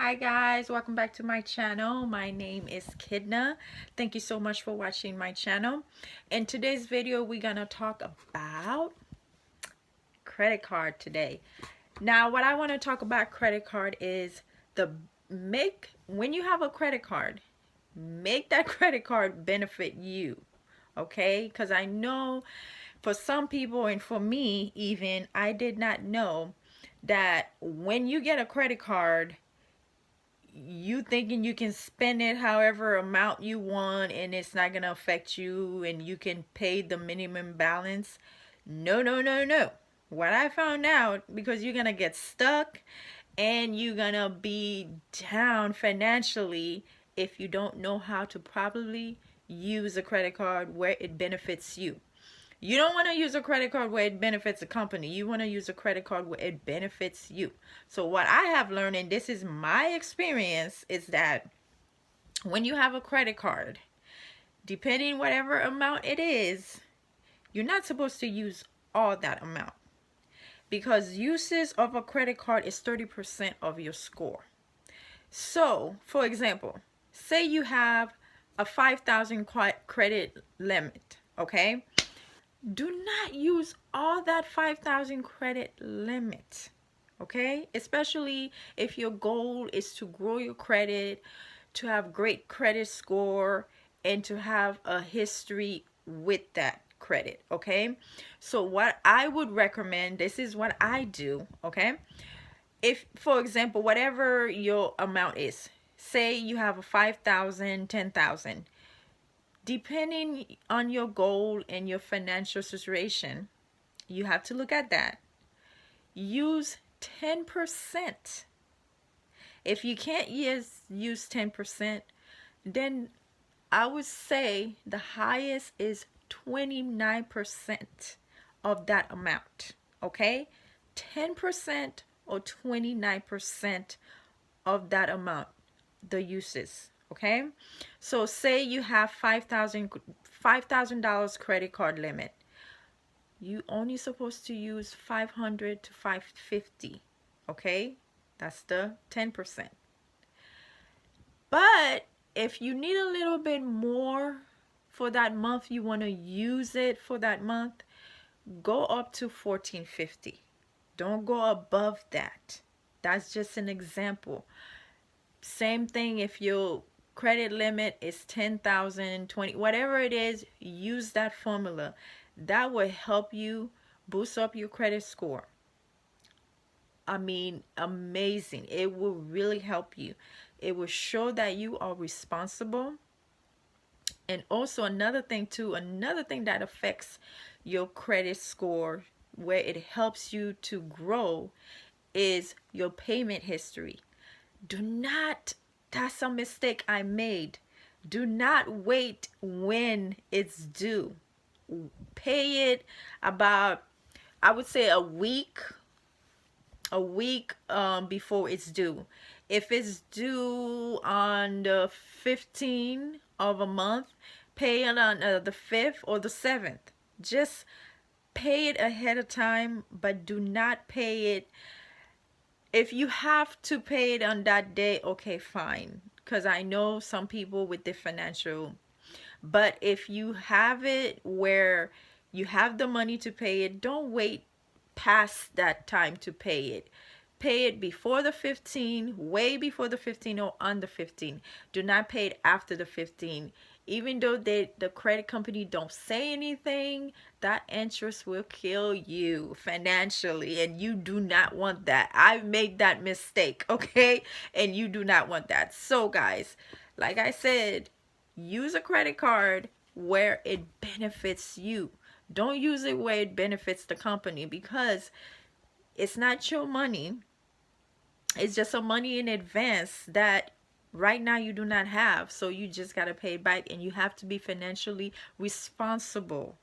Hi guys, welcome back to my channel. My name is KEDNA. Thank you so much for watching my channel. In today's video, we're gonna talk about credit card today. Now, what I want to talk about credit card is when you have a credit card, make that credit card benefit you. Okay, because I know for some people, and for me even, I did not know that when you get a credit card, you thinking you can spend it however amount you want and it's not going to affect you and you can pay the minimum balance. No, no, no, no. What I found out, because you're going to get stuck and you're going to be down financially if you don't know how to properly use a credit card where it benefits you. You don't want to use a credit card where it benefits the company. You want to use a credit card where it benefits you. So what I have learned, and this is my experience, is that when you have a credit card, depending whatever amount it is, you're not supposed to use all that amount, because uses of a credit card is 30% of your score. So, for example, say you have a 5,000 credit limit, okay? Do not use all that 5,000 credit limit, okay? Especially if your goal is to grow your credit, to have great credit score, and to have a history with that credit, okay? So what I would recommend, this is what I do, okay? If, for example, whatever your amount is, say you have a 5,000, 10,000. Depending on your goal and your financial situation, you have to look at that. Use 10%. If you can't use 10%, then I would say the highest is 29% of that amount. Okay? 10% or 29% of that amount, the uses. Okay, so say you have $5,000 credit card limit. You only supposed to use 500 to 550. Okay, that's the 10%. But if you need a little bit more for that month, you want to use it for that month, go up to 1450. Don't go above that. That's just an example. Same thing if your credit limit is 10,000, 20, whatever it is, use that formula. That will help you boost up your credit score. I mean, amazing. It will really help you. It will show that you are responsible. And also another thing that affects your credit score, where it helps you to grow, is your payment history. That's a mistake I made. Do not wait when it's due. Pay it about, I would say, a week before it's due. If it's due on the 15th of a month, pay it on the 5th or the 7th. Just pay it ahead of time, but do not pay it. If you have to pay it on that day, okay, fine. Because I know some people with the financial. But if you have it where you have the money to pay it, don't wait past that time to pay it. Pay it before the 15, way before the 15 or on the 15. Do not pay it after the 15. Even though the credit company don't say anything, that interest will kill you financially, and you do not want that. I've made that mistake, okay? And you do not want that. So guys, like I said, use a credit card where it benefits you. Don't use it where it benefits the company, because it's not your money. It's just some money in advance that right now you do not have. So you just got to pay it back, and you have to be financially responsible.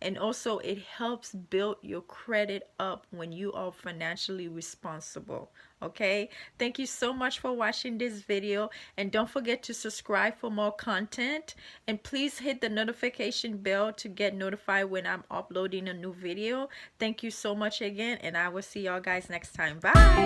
And also, it helps build your credit up when you are financially responsible. Okay, thank you so much for watching this video, and don't forget to subscribe for more content, and please hit the notification bell to get notified when I'm uploading a new video. Thank you so much again, and I will see y'all guys next time. Bye.